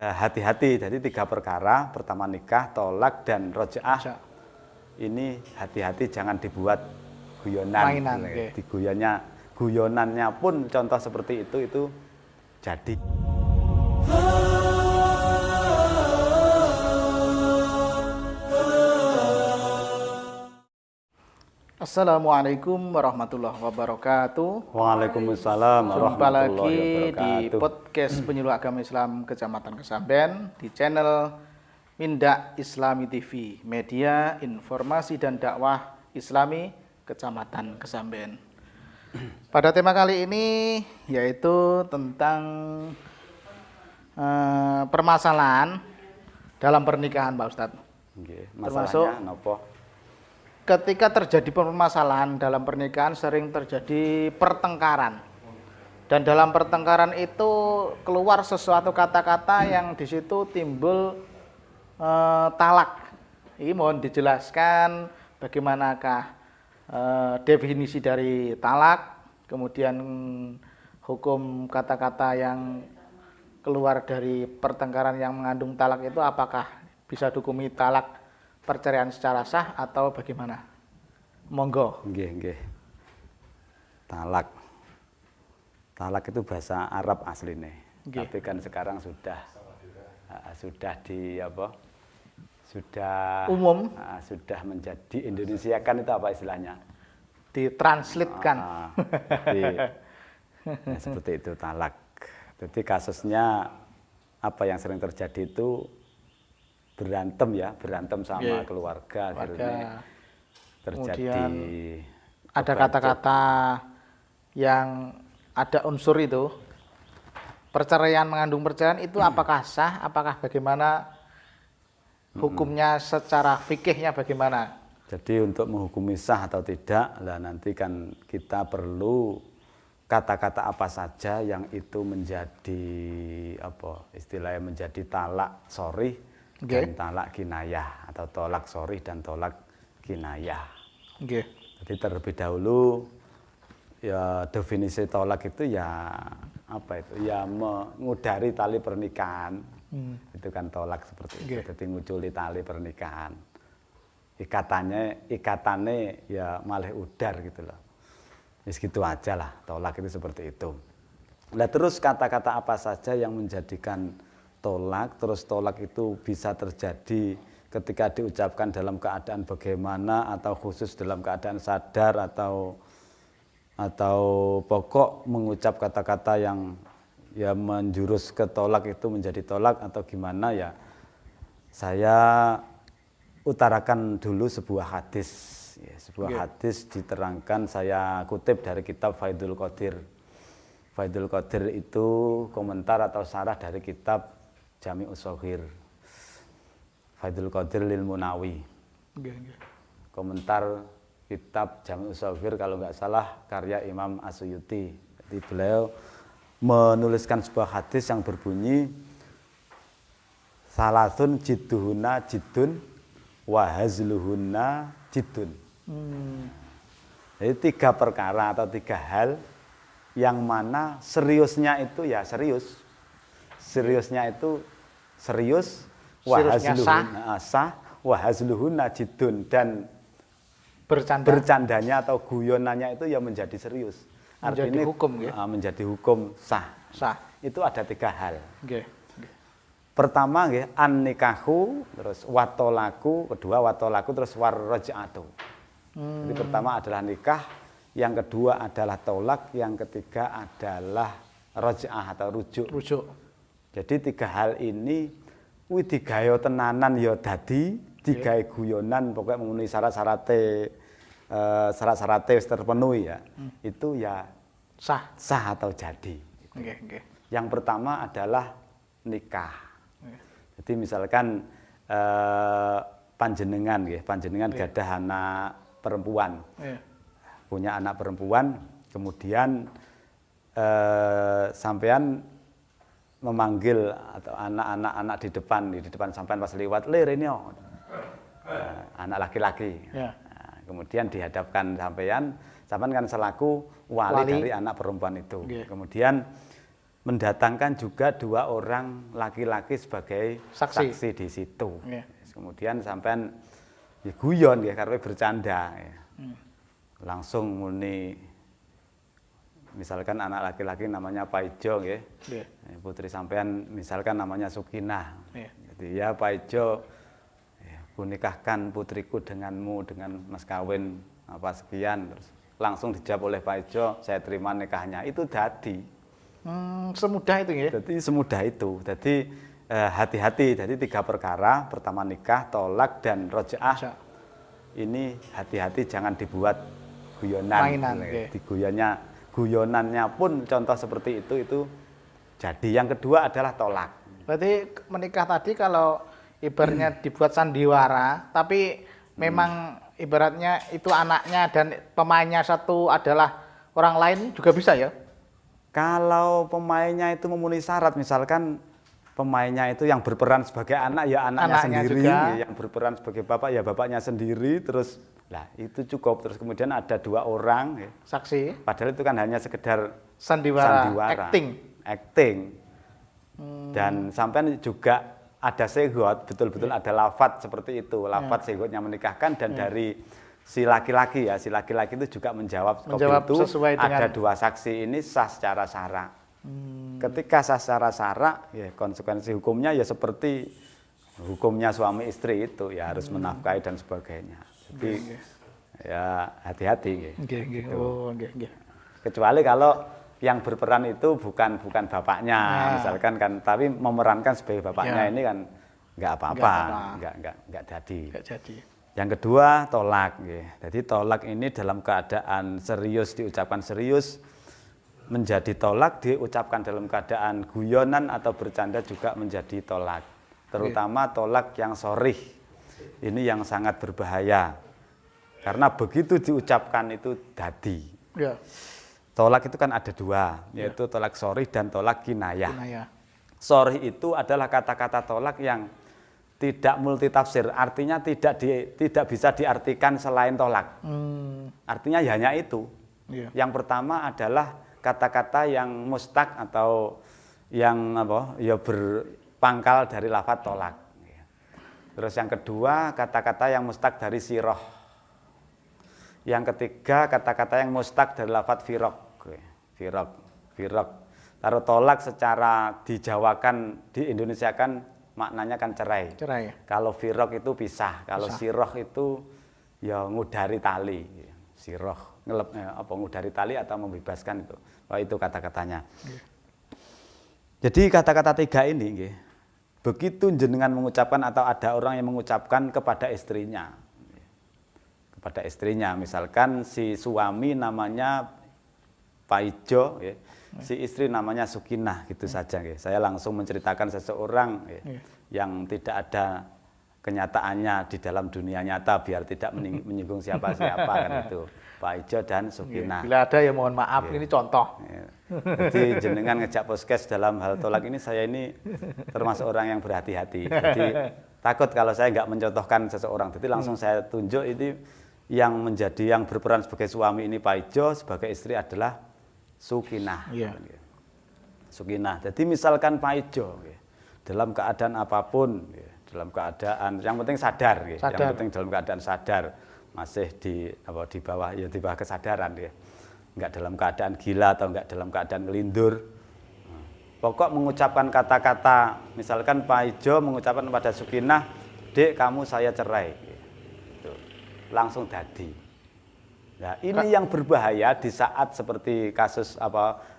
Hati-hati, jadi 3 perkara, pertama nikah, tolak, dan rojaah. Ini hati-hati jangan dibuat guyonan. Mainan, Guyonannya pun contoh seperti itu jadi. Assalamualaikum warahmatullahi wabarakatuh. Waalaikumsalam Jumpa warahmatullahi lagi di wabarakatuh. podcast Penyuluh Agama Islam Kecamatan Kesamben di channel Minda Islami TV, media informasi dan dakwah Islami Kecamatan Kesamben. Pada tema kali ini yaitu tentang permasalahan dalam pernikahan, Pak Ustadz. Masalahnya nopo? Ketika terjadi permasalahan dalam pernikahan sering terjadi pertengkaran. Dan dalam pertengkaran itu keluar sesuatu kata-kata yang di situ timbul talak. Ini mohon dijelaskan bagaimanakah definisi dari talak, kemudian hukum kata-kata yang keluar dari pertengkaran yang mengandung talak itu apakah bisa dihukumi talak perceraian secara sah atau bagaimana? Monggo. Nggih. Talak itu bahasa Arab aslinya. Tapi kan sekarang sudah umum, sudah menjadi Indonesia kan, itu apa istilahnya? Ditranslitkan. Seperti itu talak. Jadi kasusnya apa yang sering terjadi itu berantem sama keluarga. Terjadi. Kemudian ada kata-kata yang ada unsur itu, perceraian mengandung perceraian itu apakah sah, apakah bagaimana hukumnya secara fikihnya bagaimana? Jadi untuk menghukumi sah atau tidak, nanti kan kita perlu kata-kata apa saja yang itu menjadi istilahnya menjadi talak sorih dan talak kinayah, atau tolak sorih dan tolak kinayah. Jadi terlebih dahulu ya definisi tolak itu mengudari tali pernikahan. Itu kan tolak seperti itu. Jadi nguculi tali pernikahan. Ikatannya ya malah udar gitu loh. Ya segitu aja lah, tolak itu seperti itu. Nah terus kata-kata apa saja yang menjadikan tolak, terus tolak itu bisa terjadi ketika diucapkan dalam keadaan bagaimana, atau khusus dalam keadaan sadar, atau pokok mengucap kata-kata yang ya menjurus ke tolak itu menjadi tolak atau gimana ya. Saya utarakan dulu sebuah hadis. Hadis diterangkan, saya kutip dari kitab Faidul Qadir. Faidul Qadir itu komentar atau syarah dari kitab Jami'us Shaghir, Faidul Qadir lil Munawi. Komentar kitab Jami'us Shaghir kalau nggak salah karya Imam As-Suyuti. Jadi beliau menuliskan sebuah hadis yang berbunyi salasun jidduhunna jiddun wa hazluhunna jiddun. Jadi 3 perkara atau 3 hal yang mana seriusnya itu ya serius. Seriusnya itu serius, wahazluhunna jiddun, dan bercandanya atau guyonannya itu ya menjadi serius. Artinya hukum ya? Menjadi hukum sah. Itu ada 3 hal. Pertama an-nikahu, terus watolaku, kedua watolaku, terus warroj'atu. Jadi pertama adalah nikah, yang kedua adalah tolak, yang ketiga adalah roj'ah atau rujuk. Jadi 3 hal ini digawe tenanan ya dadi, digawe guyonan pokoknya memenuhi syarat-syaratnya terpenuhi ya. Itu ya sah atau jadi. Yang pertama adalah nikah. Jadi misalkan panjenengan gadah anak perempuan. Punya anak perempuan, kemudian sampean memanggil atau anak-anak di depan sampean pas lewat ini anak laki-laki. Kemudian dihadapkan sampean kan selaku wali dari anak perempuan itu. Kemudian mendatangkan juga 2 orang laki-laki sebagai Saksi. saksi di situ. Nggih. Kemudian sampean ya guyon ya karena bercanda ya. Langsung muni misalkan anak laki-laki namanya Pak Ijo nggih. Nggih. Putri sampean misalkan namanya Sukinah. Nggih. Jadi ya Pak Ijo, ya, kunikahkan putriku denganmu dengan mas kawin apa sekian, terus langsung dijawab oleh Pak Ijo, saya terima nikahnya. Itu dadi. Semudah itu ya. Jadi semudah itu. Jadi hati-hati. Jadi 3 perkara. Pertama nikah, tolak, dan rojaah. Ini hati-hati jangan dibuat guyonan. Mainan. Guyonannya pun contoh seperti itu jadi. Yang kedua adalah tolak. Berarti menikah tadi kalau ibaratnya dibuat sandiwara, tapi memang ibaratnya itu anaknya dan pemainnya satu adalah orang lain juga bisa ya? Kalau pemainnya itu memenuhi syarat, misalkan pemainnya itu yang berperan sebagai anak ya anaknya sendiri, juga. yang berperan sebagai bapak ya bapaknya sendiri, terus lah itu cukup. Terus kemudian ada 2 orang ya. Saksi. Padahal itu kan hanya sekedar Sandiwara. acting. Dan sampai juga ada segot, betul-betul ada lafadz seperti itu, lafadz segotnya menikahkan, dan dari si laki-laki ya, si laki-laki itu juga menjawab itu sesuai ada dengan 2 saksi ini sah secara syarak. Ketika sah secara syarak, ya konsekuensi hukumnya ya seperti hukumnya suami istri itu ya harus menafkahi dan sebagainya. Jadi ya hati-hati. Gitu. Kecuali kalau yang berperan itu bukan bapaknya, misalkan kan, tapi memerankan sebagai bapaknya ini kan nggak apa-apa, nggak jadi. Yang kedua tolak. Jadi tolak ini dalam keadaan serius diucapkan serius, menjadi tolak diucapkan dalam keadaan guyonan atau bercanda juga menjadi tolak. Terutama tolak yang sorih, ini yang sangat berbahaya. Karena begitu diucapkan itu dadi. Ya. Tolak itu kan ada 2, yaitu tolak sorih dan tolak kinayah. Sorih itu adalah kata-kata tolak yang tidak multitafsir, artinya tidak bisa diartikan selain tolak. Artinya hanya itu. Yang pertama adalah kata-kata yang mustaq atau yang berpangkal dari lafadz tolak. Terus yang kedua kata-kata yang mustaq dari siroh. Yang ketiga kata-kata yang mustaq dari lafadz firok. Taruh tolak secara dijawakan di Indonesia kan maknanya kan cerai. Kalau firok itu pisah, kalau siroh itu ya ngudari tali. Siroh ngudari tali atau membebaskan itu. Itu kata-katanya. Jadi kata-kata 3 ini begitu jenengan mengucapkan atau ada orang yang mengucapkan kepada istrinya. Misalkan si suami namanya Pak Ijo, si istri namanya Sukinah, gitu saja. Saya langsung menceritakan seseorang yang tidak ada kenyataannya di dalam dunia nyata biar tidak menyinggung siapa-siapa kan itu. Pak Ijo dan Sukinah. Bila ada ya mohon maaf, ini contoh. Jadi jenengan ngejak podcast dalam hal tolak ini, saya ini termasuk orang yang berhati-hati. Jadi takut kalau saya nggak mencontohkan seseorang. Jadi langsung saya tunjuk ini yang berperan sebagai suami ini Pak Ijo, sebagai istri adalah Sukinah. Sukinah. Jadi misalkan Pak Ijo dalam keadaan apapun, dalam keadaan yang penting sadar, yang penting dalam keadaan sadar, masih di bawah kesadaran, nggak dalam keadaan gila atau nggak dalam keadaan ngelindur. Pokok mengucapkan kata-kata, misalkan Pak Ijo mengucapkan kepada Sukinah, "Dek, kamu saya cerai." Langsung dadi. Nah, ini yang berbahaya di saat seperti kasus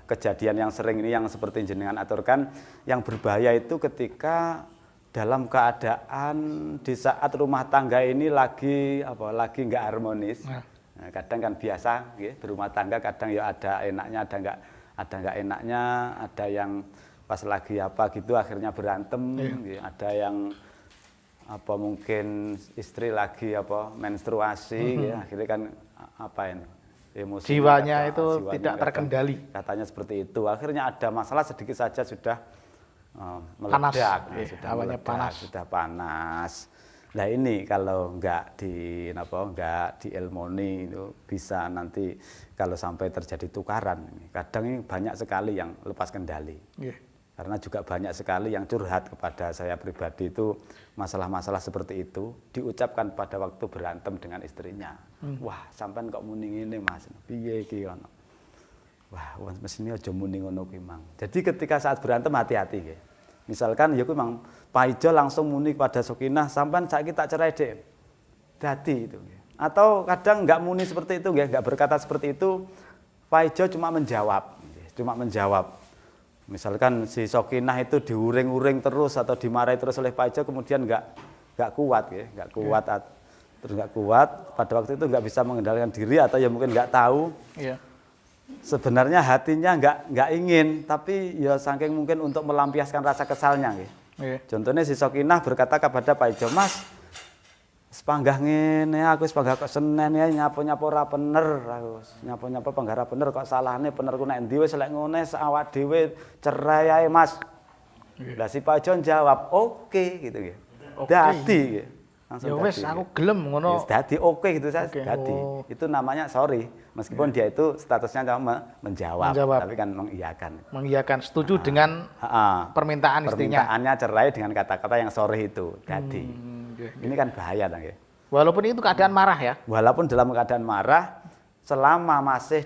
kejadian yang sering ini yang seperti jenengan aturkan, yang berbahaya itu ketika dalam keadaan di saat rumah tangga ini lagi nggak harmonis. Nah, kadang kan biasa berumah tangga kadang ya ada enaknya, ada nggak enaknya, ada yang pas lagi gitu akhirnya berantem, ada yang mungkin istri lagi menstruasi, akhirnya kan emosi jiwanya tidak terkendali. Katanya seperti itu. Akhirnya ada masalah sedikit saja sudah meledak, sudah panas. Sudah panas. Nah ini kalau nggak diilmoni itu bisa nanti kalau sampai terjadi tukaran. Kadang ini banyak sekali yang lepas kendali. Yeah. Karena juga banyak sekali yang curhat kepada saya pribadi itu masalah-masalah seperti itu diucapkan pada waktu berantem dengan istrinya. Wah, sampean kok muni ngene Mas. Piye iki ngono. Wah, mestine aja muni ngono kuwi, Mang. Jadi ketika saat berantem hati-hati nggih. Misalkan ya kuwi Mang Pak Ijo langsung muni kepada Sokinah, sampean saiki tak cerai dek. Dadi itu. Atau kadang enggak muni seperti itu nggih, enggak berkata seperti itu. Pak Ijo cuma menjawab. Misalkan si Sokinah itu diuring-uring terus atau dimarahi terus oleh Pak Ijo, kemudian enggak kuat ya, terus enggak kuat. Pada waktu itu enggak bisa mengendalikan diri atau ya mungkin enggak tahu. Iya. Sebenarnya hatinya enggak ingin, tapi ya saking mungkin untuk melampiaskan rasa kesalnya gitu. Iya. Contohnya si Sokinah berkata kepada Pak Ijo, Mas, sepanggah ngene aku sepanggah kok Senen ya nyapo-nyapo ora bener aku. Nyapo-nyapo panggah ora bener kok salahne benerku nek endi wis lek ngene awak dhewe cerai ae, Mas. Lah si Pak Ijo jawab, "Oke," gitu ya. Dadi gitu. Ya wis aku gelem ngono. Yes, dadi oke gitu saya. Okay. Dadi. Oh. Itu namanya sorry. Meskipun dia itu statusnya cuma menjawab, tapi kan mengiyakan. Mengiyakan, setuju dengan permintaan istrinya. Permintaannya cerai dengan kata-kata yang sorry itu. Dadi. Ini kan bahaya kan ya. Walaupun itu keadaan marah ya. Walaupun dalam keadaan marah, selama masih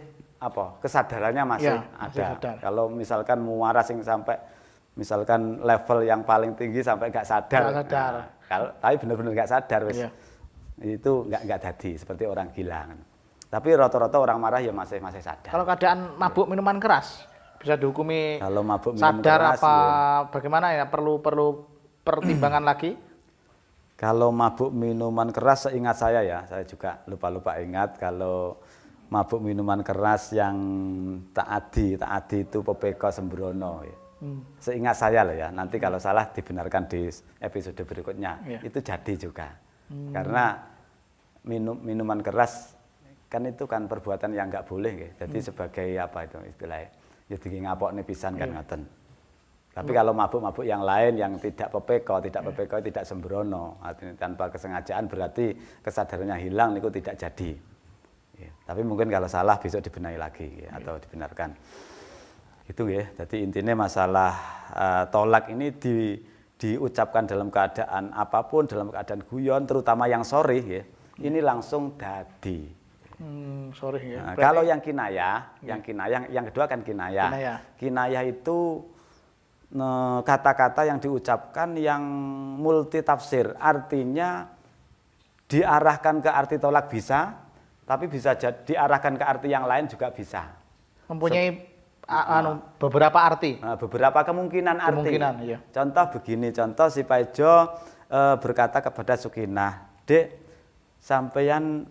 kesadarannya masih ada. Sadar. Kalau misalkan muara sing sampai misalkan level yang paling tinggi sampai nggak sadar. Kalau tapi benar-benar nggak sadar wis. Iya. Itu nggak jadi seperti orang gila. Tapi rata-rata orang marah ya masih sadar. Kalau keadaan mabuk minuman keras bisa dihukumi kalau mabuk minuman sadar keras, apa bagaimana ya, perlu pertimbangan lagi. Kalau mabuk minuman keras seingat saya ya, saya juga lupa ingat kalau mabuk minuman keras yang taati itu Pepeko Sembrono ya. Seingat saya loh ya, nanti kalau salah dibenarkan di episode berikutnya. Itu jadi juga. Karena minuman keras kan itu kan perbuatan yang nggak boleh ya. Jadi sebagai apa itu istilahnya, ya ngapokne pisan kan ngoten. Tapi kalau mabuk-mabuk yang lain yang tidak pepeko, tidak sembrono, tanpa kesengajaan berarti kesadarannya hilang, itu tidak jadi. Ya, tapi mungkin kalau salah besok dibenahi lagi ya, atau dibenarkan. Itu ya. Jadi intinya masalah tolak ini diucapkan dalam keadaan apapun, dalam keadaan guyon, terutama yang sorry ya, ini langsung dadi. Sorry ya. Nah, kalau yang kinayah, yang kedua kan kinayah. Kinayah itu kata-kata yang diucapkan yang multi tafsir, artinya diarahkan ke arti tolak bisa, tapi bisa diarahkan ke arti yang lain juga bisa. Mempunyai beberapa arti. Beberapa kemungkinan arti. Iya. Contoh begini, si Pak Ijo berkata kepada Sokinah, "Dek, sampeyan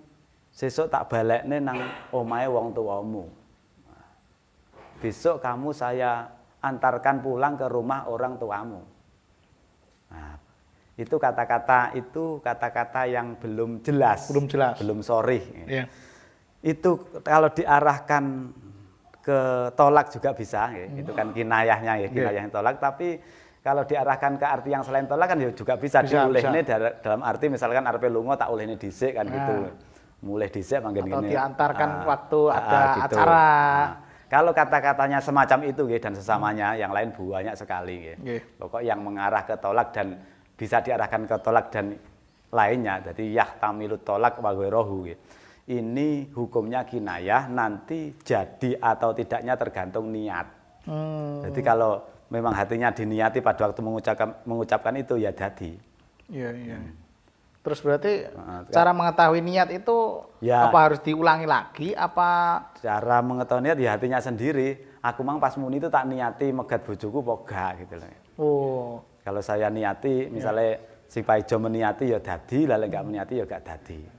sesuk tak balekne nang omahe wong tuamu. Besok kamu saya antarkan pulang ke rumah orang tuamu." Nah, itu kata-kata yang belum jelas, belum sorry. Yeah. Itu kalau diarahkan ke tolak juga bisa, ya. Itu kan kinayahnya ya, kinayah yang tolak. Tapi kalau diarahkan ke arti yang selain tolak kan juga bisa diulihne dalam arti misalkan arepe lunga tak ulihne dhisik kan gitu. Mulih dhisik manggen atau ngene. Diantarkan waktu ada gitu. acara. Kalau kata-katanya semacam itu dan sesamanya, yang lain banyak sekali. Pokok yang mengarah ke tolak dan bisa diarahkan ke tolak dan lainnya. Jadi yahtamilut tolak wa ghairuhu. Ini hukumnya kinayah, nanti jadi atau tidaknya tergantung niat. Jadi kalau memang hatinya diniati pada waktu mengucapkan itu ya jadi. Iya. Terus berarti cara mengetahui niat itu apa harus diulangi lagi apa? Cara mengetahui niat ya hatinya sendiri. Aku mang pas muni itu tak niati megat bojoku apa gak gitu loh. Oh. Kalau saya niati misalnya si Pak Ijo meniati ya dadi, lalu enggak meniati ya enggak dadi.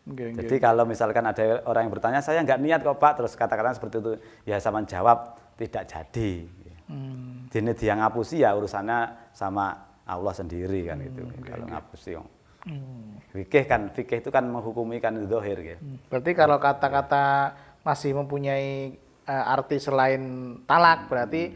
Jadi kalau misalkan ada orang yang bertanya, saya enggak niat kok Pak, terus kata-kata seperti itu, ya sama jawab tidak jadi. Dene dia ngapusi ya urusannya sama Allah sendiri kan itu. Kalau ngapusi fikih itu kan menghukumi kan zahir ya. Berarti kalau kata-kata masih mempunyai arti selain talak berarti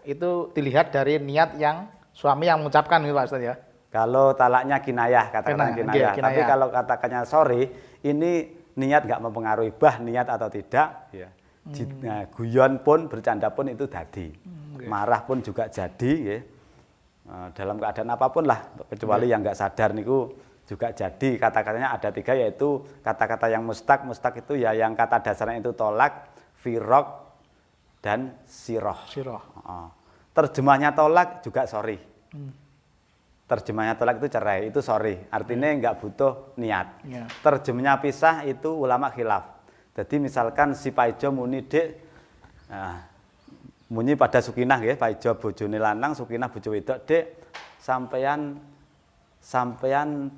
itu dilihat dari niat yang suami yang mengucapkan gitu Pak Ustaz ya. Kalau talaknya kinayah, katakan kinayah. Kinayah. Tapi kalau katakannya sorry, ini niat nggak mempengaruhi niat atau tidak. Ya. Guyon pun, bercanda pun itu jadi. Marah pun juga jadi. Ya. Dalam keadaan apapun lah, kecuali yang nggak sadar niku juga jadi. Kata-katanya ada 3, yaitu kata-kata yang mustaq. Mustaq itu ya yang kata dasarnya itu tolak, firok, dan siroh. Terjemahnya tolak juga sorry. Terjemahnya tolak itu cerai, itu sorry. Artinya nggak butuh niat. Terjemahnya pisah itu ulama khilaf. Jadi misalkan si Paijo muni dek, muni pada Sukinah ya, Paijo bojone lanang, Sukinah bojo wedok, dek, sampeyan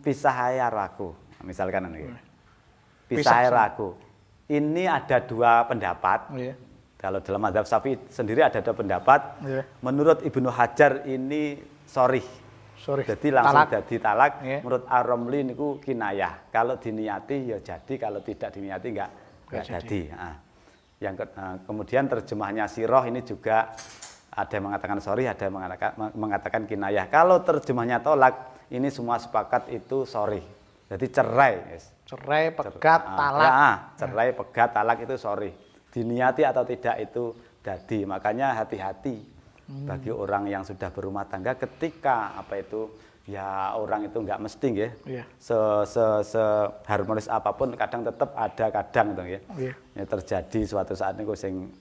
pisah ae karo aku. Misalkan ini. Pisah ae aku. Ini ada 2 pendapat. Kalau dalam mazhab Syafi'i sendiri ada 2 pendapat. Menurut Ibnu Hajar ini sorry. Jadi langsung jadi talak. Menurut Ar-Ramli niku kinayah. Kalau diniati ya jadi, kalau tidak diniati enggak jadi. Kemudian terjemahnya siroh ini juga ada yang mengatakan sorry, ada yang mengatakan kinayah. Kalau terjemahnya tolak, ini semua sepakat itu sorry. Jadi cerai. Cerai, pegat, talak. Cerai, pegat, talak itu sorry. Diniati atau tidak itu jadi. Makanya hati-hati bagi orang yang sudah berumah tangga ketika ya orang itu nggak mesti ya. Harmonis apapun kadang tetap ada gitu ya. Ya terjadi suatu saat ini sing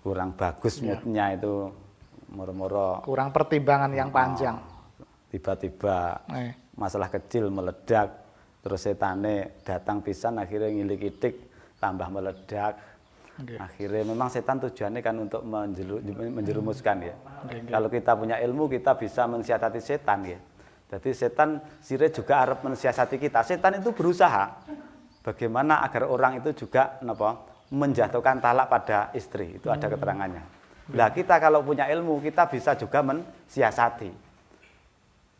kurang bagus moodnya itu moro-moro kurang pertimbangan yang panjang. Tiba-tiba masalah kecil meledak, terus setane datang pisan akhirnya ngilik-itik tambah meledak. Akhirnya memang setan tujuannya kan untuk menjerumuskan ya. Kalau kita punya ilmu kita bisa mensiasati setan ya. Jadi setan sire juga harap mensiasati kita. Setan itu berusaha bagaimana agar orang itu juga menjatuhkan talak pada istri. Itu ada keterangannya. Nah kita kalau punya ilmu kita bisa juga mensiasati.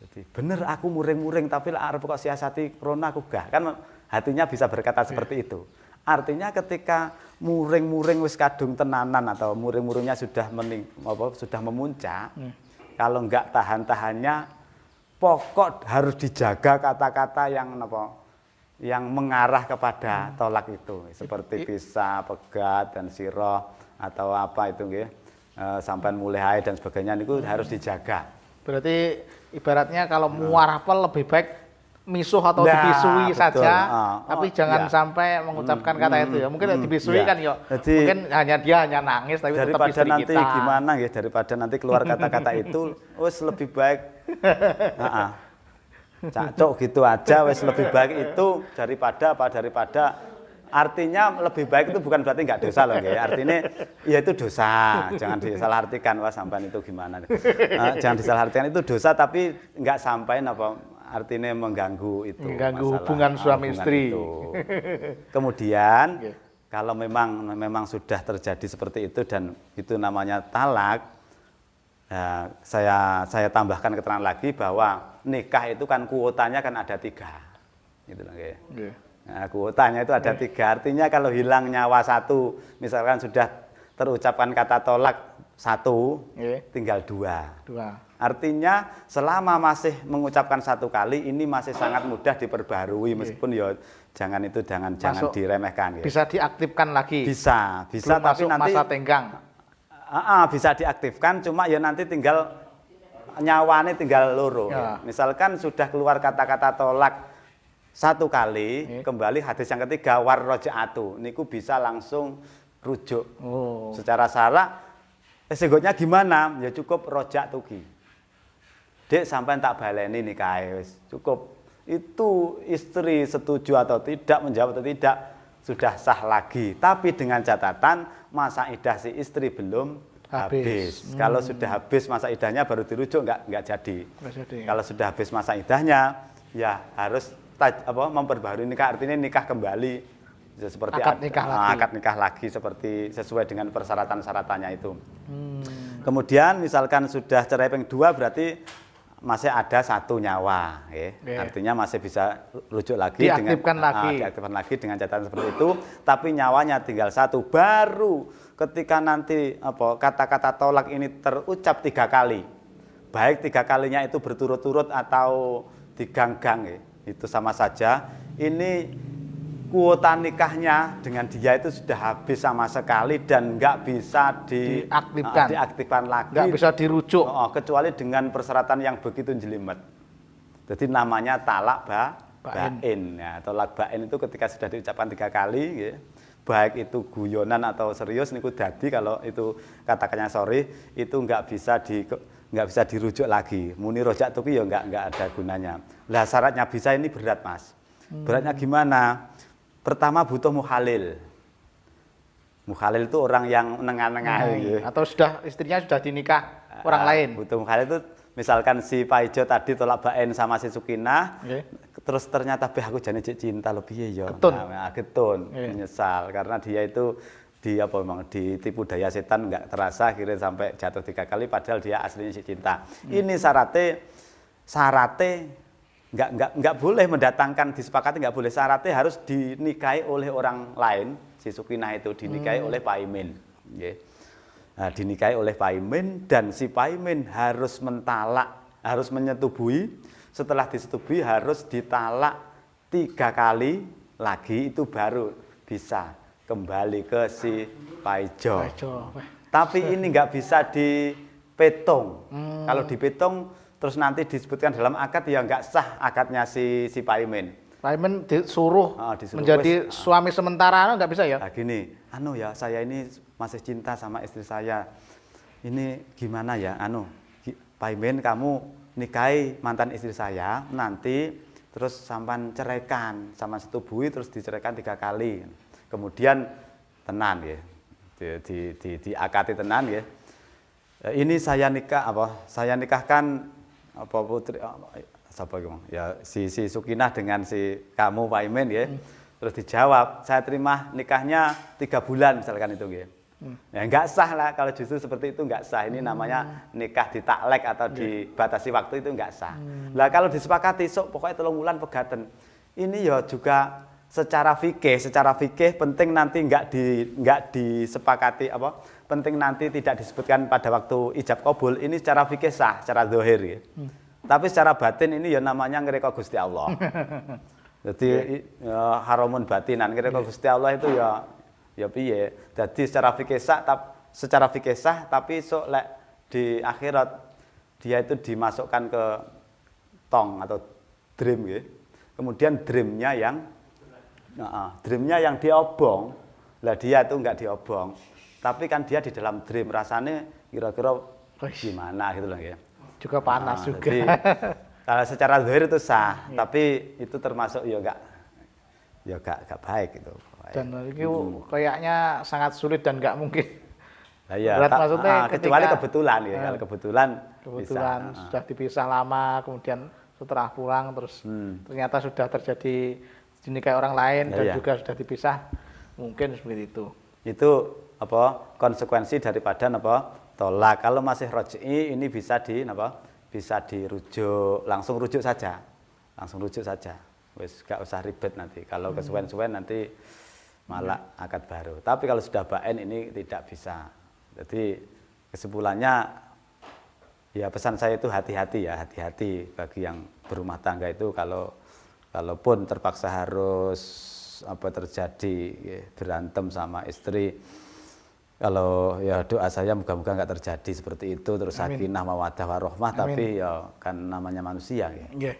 Jadi bener aku muring-muring tapi arep kok siasati krona aku gah. Kan hatinya bisa berkata seperti itu. Artinya ketika muring-muring wis kadung tenanan atau muring-muringnya sudah sudah memuncak, kalau enggak tahan-tahannya pokok harus dijaga kata-kata yang mengarah kepada tolak itu, seperti pisah, pegat dan siroh atau apa itu nggih, sampai mulai haid dan sebagainya itu harus dijaga. Berarti ibaratnya kalau muarapel lebih baik misuh atau dibisui saja, tapi jangan sampai mengucapkan kata itu ya. Mungkin dibisui kan ya, mungkin hanya dia hanya nangis tapi tetap istri nanti kita. Gimana ya, daripada nanti keluar kata-kata itu, wes lebih baik cacok gitu aja, wes lebih baik itu daripada artinya lebih baik itu bukan berarti nggak dosa loh ya. Artinya ya itu dosa, jangan disalahartikan. Wah sampai itu gimana? Jangan disalahartikan, itu dosa tapi nggak sampai artinya mengganggu itu. Mengganggu hubungan suami istri. Kemudian kalau memang sudah terjadi seperti itu dan itu namanya talak, saya tambahkan keterangan lagi bahwa nikah itu kan kuotanya kan ada 3, gitu loh ya. Nah, kuotanya itu ada 3, artinya kalau hilang nyawa 1, misalkan sudah terucapkan kata tolak 1, tinggal 2. Artinya selama masih mengucapkan 1 kali ini masih sangat mudah diperbarui meskipun ya jangan diremehkan ya. Bisa diaktifkan lagi. Bisa belum tapi nanti masa tenggang. Bisa diaktifkan cuma ya nanti tinggal nyawane tinggal loro. Ya. Misalkan sudah keluar kata-kata tolak 1 kali, kembali hadis yang ketiga war rojaatu niku bisa langsung rujuk. Secara syarak segotnya gimana? Ya cukup rojak tuki. Dek sampai tak baleni nikah wis cukup. Itu istri setuju atau tidak, menjawab atau tidak sudah sah lagi. Tapi dengan catatan masa idah si istri belum habis. Kalau sudah habis masa idahnya baru dirujuk enggak jadi. Kalau sudah habis masa idahnya ya harus memperbarui nikah, artinya nikah kembali seperti akad nikah lagi seperti sesuai dengan persyaratan-syaratannya itu. Kemudian misalkan sudah cerai ping 2 berarti masih ada 1 nyawa, artinya masih bisa rujuk lagi diaktifkan lagi dengan catatan seperti itu. Tapi nyawanya tinggal 1, baru ketika nanti kata-kata tolak ini terucap 3 kali, baik 3 kalinya itu berturut-turut atau diganggang ya. Itu sama saja. Ini kuota nikahnya dengan dia itu sudah habis sama sekali dan nggak bisa diaktifkan lagi. Nggak bisa dirujuk. Kecuali dengan persyaratan yang begitu jelimet. Jadi namanya talak bain. Ya, tolak bain itu ketika sudah diucapkan 3 kali, ya, baik itu guyonan atau serius niku dadi kalau itu katakannya sorry itu nggak bisa dirujuk lagi. Muni rojak tuki ya nggak ada gunanya. Lah syaratnya bisa ini berat mas. Beratnya gimana? Pertama butuh muhalil. Muhalil itu orang yang nengah-nengah gitu. Atau istrinya sudah dinikah orang lain. Butuh muhalil itu misalkan si Pak Ijo tadi tolak bain sama si Sukinah, terus ternyata aku jane cinta lebih ya. Getun, menyesal karena dia itu memang ditipu daya setan nggak terasa akhirnya sampai jatuh 3 kali padahal dia aslinya si cinta. Ini syaratnya nggak boleh mendatangkan, disepakati nggak boleh, syaratnya harus dinikahi oleh orang lain. Si Sukinah itu dinikahi oleh Pak Imin, nah, dinikahi oleh Pak Imin dan si Pak Imin harus menyetubuhi. Setelah disetubui harus ditalak 3 kali lagi, itu baru bisa kembali ke si Pak Ijo. Tapi ini nggak bisa dipetung. Kalau dipetung terus nanti disebutkan dalam akad ya nggak sah akadnya si Pak Imin. Pak Imin disuruh menjadi suami sementara, nggak bisa ya? Nah, gini, ya saya ini masih cinta sama istri saya. Ini gimana ya? Pak Imin kamu nikahi mantan istri saya, nanti terus sampan ceraikan, sama setubui terus diceraikan 3 kali. Kemudian tenan ya. Diakati tenan ya. Ini saya nikahkan putri siapa itu? Ya si Sukinah dengan si kamu Pak Imin ya. Terus dijawab, saya terima nikahnya 3 bulan misalkan itu ya. Ya nggak sah lah kalau justru seperti itu nggak sah. Ini namanya nikah ditaklek atau dibatasi waktu, itu nggak sah. Lah kalau disepakati pokoknya 3 bulan pegaten. Ini ya juga secara fikih penting nanti nggak disepakati penting nanti tidak disebutkan pada waktu ijab kabul, ini secara fikih sah, secara zahir ya. Tapi secara batin ini ya namanya ngreka Gusti Allah. Jadi haramun batinan, ngreka Gusti Allah itu ya piye. Jadi secara fikih sah tapi lek di akhirat dia itu dimasukkan ke tong atau dream ya. Kemudian dreamnya yang diobong, lah dia itu enggak diobong. Tapi kan dia di dalam dream, rasanya kira-kira gimana gitu loh ya. Juga panas juga. Jadi, kalau secara zahir itu sah, tapi itu termasuk enggak baik gitu. Dan itu kayaknya sangat sulit dan enggak mungkin. Iya, berat maksudnya kecuali kebetulan ya. Kalau kebetulan bisa. Sudah dipisah lama, kemudian setelah pulang terus ternyata sudah terjadi dinikahi orang lain dan juga sudah dipisah, mungkin seperti itu. Itu konsekuensi daripada tolak. Kalau masih roj'i ini bisa dirujuk, langsung rujuk saja. Wis gak usah ribet nanti. Kalau kesuwen-suwen nanti malah akad baru. Tapi kalau sudah bain ini tidak bisa. Jadi kesimpulannya ya pesan saya itu hati-hati bagi yang berumah tangga itu, kalaupun terpaksa harus terjadi berantem sama istri, kalau ya doa saya moga-moga nggak terjadi seperti itu, terus sakinah mawaddah warahmah. Tapi ya kan namanya manusia ya.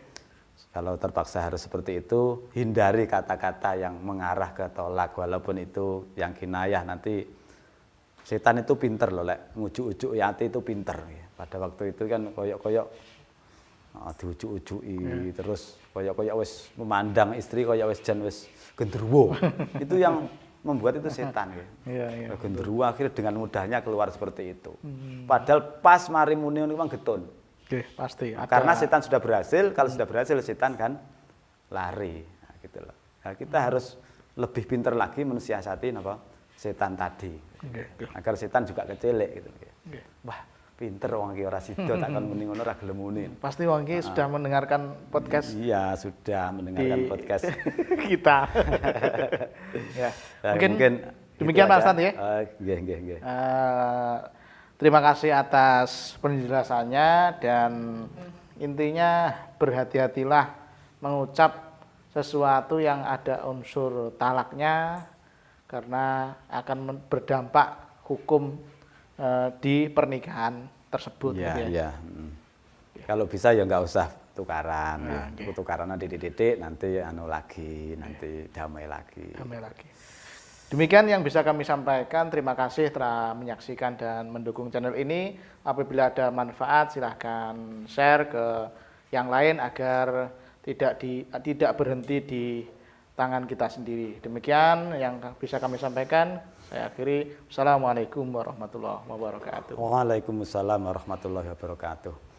Kalau terpaksa harus seperti itu, hindari kata-kata yang mengarah ke tolak, walaupun itu yang kinayah. Nanti setan itu pinter loh, ngujuk-ujuk hati itu pinter ya. Pada waktu itu kan koyok-koyok diujuk-ujuki, terus koyok-koyok wis memandang istri koyok wis genderuwo. Itu yang membuat itu setan ya. Genderuwo akhirnya dengan mudahnya keluar seperti itu. Padahal pas mari muni memang getun. Pasti. Karena setan sudah berhasil, kalau sudah berhasil setan kan lari. Nah, gitu loh. Nah, kita harus lebih pinter lagi mensiasati setan tadi. Agar setan juga kecelek gitu. Wah, pinter wong iki ora sida tak kon muni ngono ora gelem muni. Pasti wong iki sudah mendengarkan podcast. Iya, sudah mendengarkan podcast kita. Ya. Nah, mungkin demikian Pak Ustadz ya. Nggih. Terima kasih atas penjelasannya dan Intinya berhati-hatilah mengucap sesuatu yang ada unsur talaknya, karena akan berdampak hukum di pernikahan tersebut. Ya, gitu ya. ya. Kalau bisa ya nggak usah tukaran, ya. Oke. Tukaran nanti dididik, nanti anu lagi, nanti damai lagi. Damai lagi. Demikian yang bisa kami sampaikan. Terima kasih telah menyaksikan dan mendukung channel ini. Apabila ada manfaat, silahkan share ke yang lain agar tidak berhenti di tangan kita sendiri. Demikian yang bisa kami sampaikan. Saya akhiri. Assalamualaikum warahmatullahi wabarakatuh. Waalaikumsalam warahmatullahi wabarakatuh.